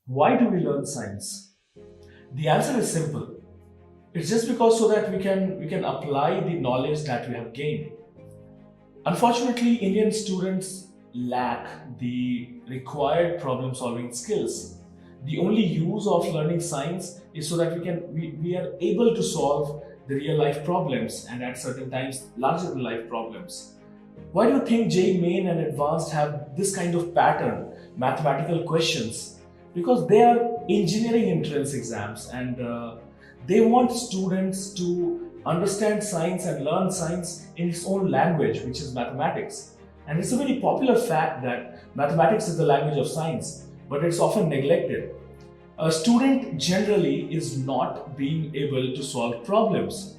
Why do we learn science? The answer is simple. It's just because so that we can apply the knowledge that we have gained. Unfortunately, Indian students lack the required problem solving skills. The only use of learning science is so that we are able to solve the real life problems and at certain times larger than life problems. Why do you think JEE Main and Advanced have this kind of pattern, mathematical questions? Because they are engineering entrance exams and they want students to understand science and learn science in its own language, which is mathematics. And it's a very popular fact that mathematics is the language of science, but it's often neglected. A student generally is not being able to solve problems.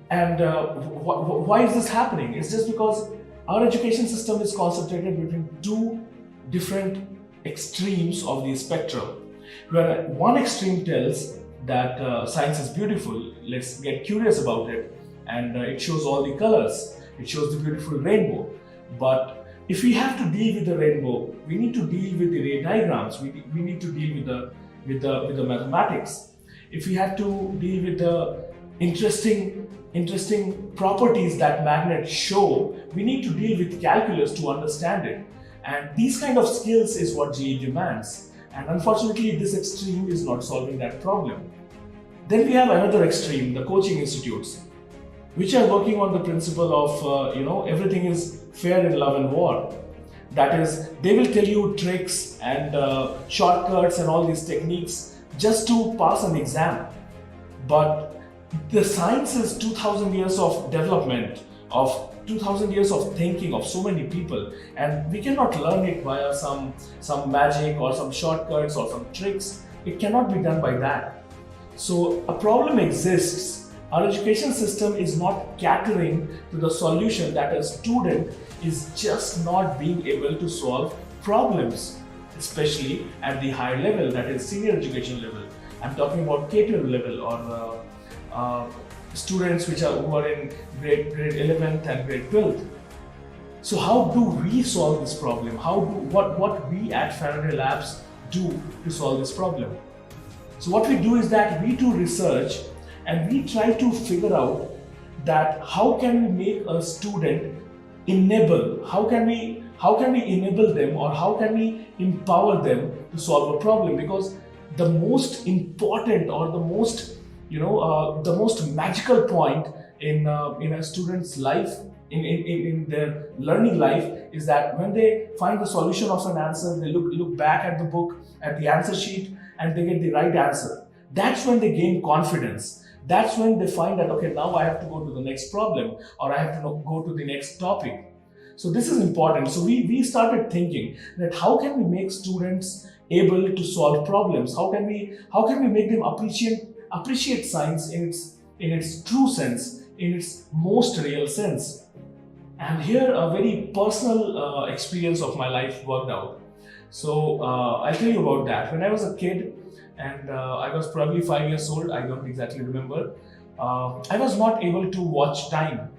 And why is this happening? It's just because our education system is concentrated between two different extremes of the spectrum. Where one extreme tells that science is beautiful, let's get curious about it, and it shows all the colors, it shows the beautiful rainbow. But if we have to deal with the rainbow, we need to deal with the ray diagrams, we need to deal with the mathematics. If we have to deal with the interesting properties that magnets show, we need to deal with calculus to understand it. And these kind of skills is what JEE demands. And unfortunately, this extreme is not solving that problem. Then we have another extreme, the coaching institutes, which are working on the principle of, everything is fair in love and war. That is, they will tell you tricks and shortcuts and all these techniques just to pass an exam. But the science is 2000 years of development, of 2000 years of thinking of so many people, and we cannot learn it via some magic or some shortcuts or some tricks. It cannot be done by that. So a problem exists. Our education system is not catering to the solution that a student is just not being able to solve problems, especially at the higher level, that is senior education level. I'm talking about K-12 level or students who are in grade 11th and grade 12th. So how do we solve this problem? What we at Faraday Labs do to solve this problem? So what we do is that we do research and we try to figure out that how can we make a student enable, how can we enable them, or how can we empower them to solve a problem? Because the most important or the most magical point in a student's life, in their learning life, is that when they find the solution of an answer, they look back at the book, at the answer sheet, and they get the right answer. That's when they gain confidence. That's when they find that, okay, now I have to go to the next problem, or I have to go to the next topic. So this is important. So we started thinking that how can we make students able to solve problems? How can we make them appreciate science in its true sense, in its most real sense? And here a very personal experience of my life worked out. So I'll tell you about that. When I was a kid, and I was probably 5 years old, I don't exactly remember, I was not able to watch time.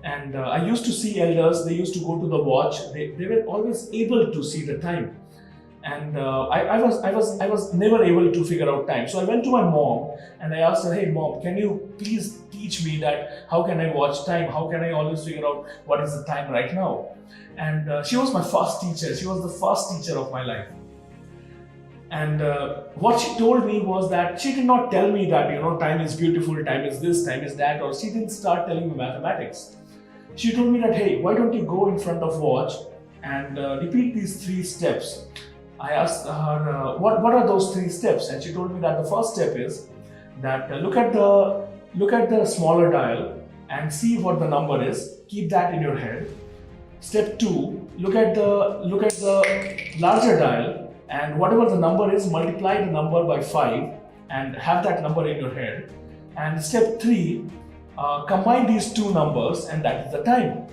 And I used to see elders, they used to go to the watch, they were always able to see the time. And I was never able to figure out time. So I went to my mom and I asked her, hey mom, can you please teach me that how can I watch time? How can I always figure out what is the time right now? And she was my first teacher. She was the first teacher of my life. And what she told me was that she did not tell me that, time is beautiful, time is this, time is that, or she didn't start telling me mathematics. She told me that, hey, why don't you go in front of watch and repeat these 3 steps. I asked her, what are those 3 steps? And she told me that the first step is that look at the smaller dial and see what the number is. Keep that in your head. Step 2, look at the larger dial, and whatever the number is, multiply the number by 5 and have that number in your head. And step 3, combine these 2 numbers, and that is the time.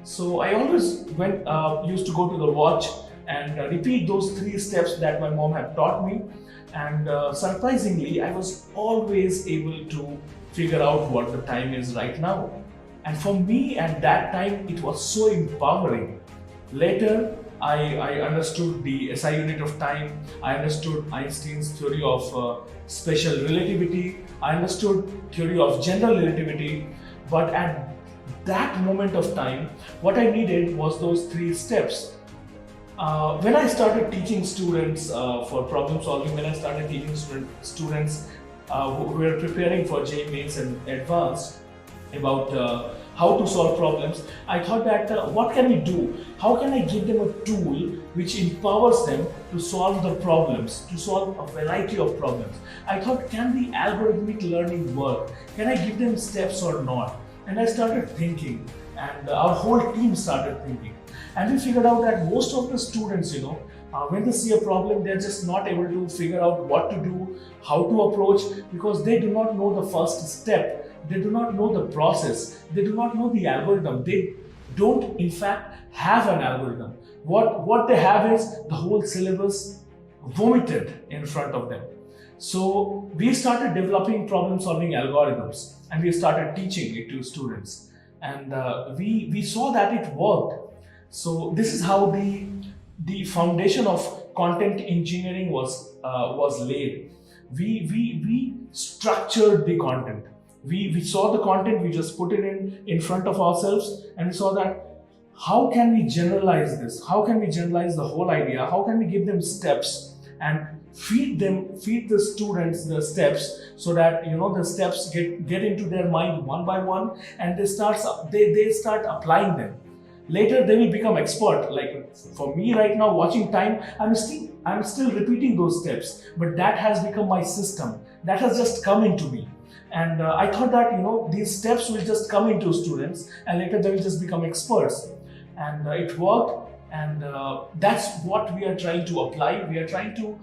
So I always used to go to the watch and repeat those 3 steps that my mom had taught me. And surprisingly, I was always able to figure out what the time is right now. And for me at that time, it was so empowering. Later, I understood the SI unit of time. I understood Einstein's theory of special relativity. I understood theory of general relativity. But at that moment of time, what I needed was those 3 steps. When I started teaching students for problem solving, when I started teaching students who were preparing for JEE Mains and Advanced about how to solve problems, I thought that what can we do? How can I give them a tool which empowers them to solve the problems, to solve a variety of problems? I thought, can the algorithmic learning work? Can I give them steps or not? And I started thinking, and our whole team started thinking. And we figured out that most of the students, when they see a problem, they're just not able to figure out what to do, how to approach, because they do not know the first step. They do not know the process. They do not know the algorithm. They don't, in fact, have an algorithm. What they have is the whole syllabus vomited in front of them. So we started developing problem-solving algorithms, and we started teaching it to students. And we saw that it worked. So this is how the foundation of content engineering was laid. We structured the content. We saw the content, we just put it in front of ourselves, and we saw that how can we generalize this? How can we generalize the whole idea? How can we give them steps and feed the students the steps, so that the steps get into their mind one by one, and they start applying them. Later they will become expert. Like for me right now, watching time, I'm still repeating those steps, but that has become my system. That has just come into me. And I thought that these steps will just come into students, and later they will just become experts. And it worked, and that's what we are trying to apply. We are trying to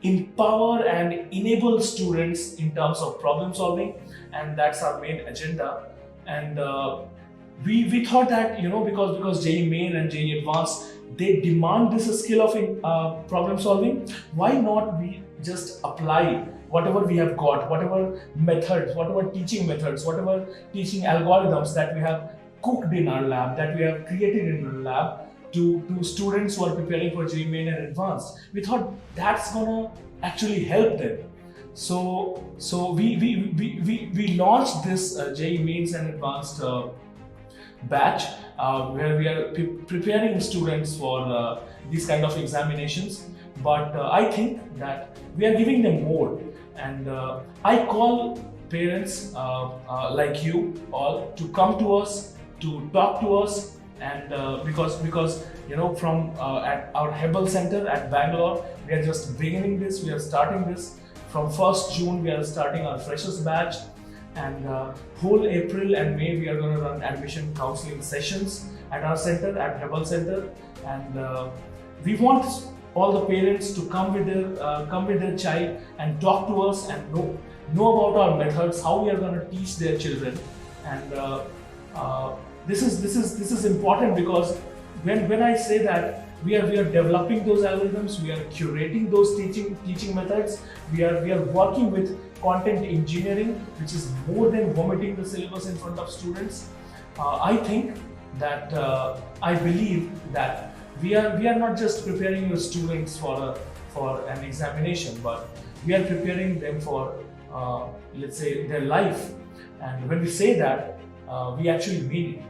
empower and enable students in terms of problem solving, and that's our main agenda. And we thought that because JEE Main and JEE Advanced, they demand this skill of problem solving, why not we just apply whatever we have got, whatever methods, whatever teaching methods, whatever teaching algorithms that we have cooked in our lab, that we have created in our lab, to students who are preparing for JEE Main and Advanced. We thought that's gonna actually help them. So we launched this JEE Mains and Advanced batch where we are preparing students for these kind of examinations. But I think that we are giving them more, and I call parents like you all to come to us, to talk to us, and because from at our Hebel Center at Bangalore, we are just beginning this. We are starting this from 1st June. We are starting our freshers batch, and whole April and May we are going to run admission counseling sessions at our center, at Hebel Center, and we want all the parents to come with their child and talk to us and know about our methods, how we are going to teach their children. And this is important, because when I say that we are developing those algorithms, we are curating those teaching methods, we are working with content engineering, which is more than vomiting the syllabus in front of students. I think that I believe that we are not just preparing your students for an examination, but we are preparing them for let's say their life. And when we say that, we actually mean it.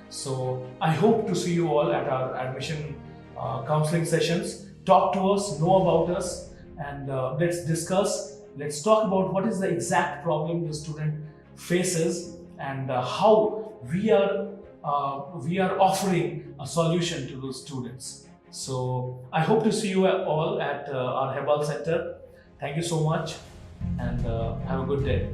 So I hope to see you all at our admission counseling sessions. Talk to us, know about us, and let's discuss. Let's talk about what is the exact problem the student faces, and how we are offering a solution to those students. So I hope to see you all at our Hebel Center. Thank you so much, and have a good day.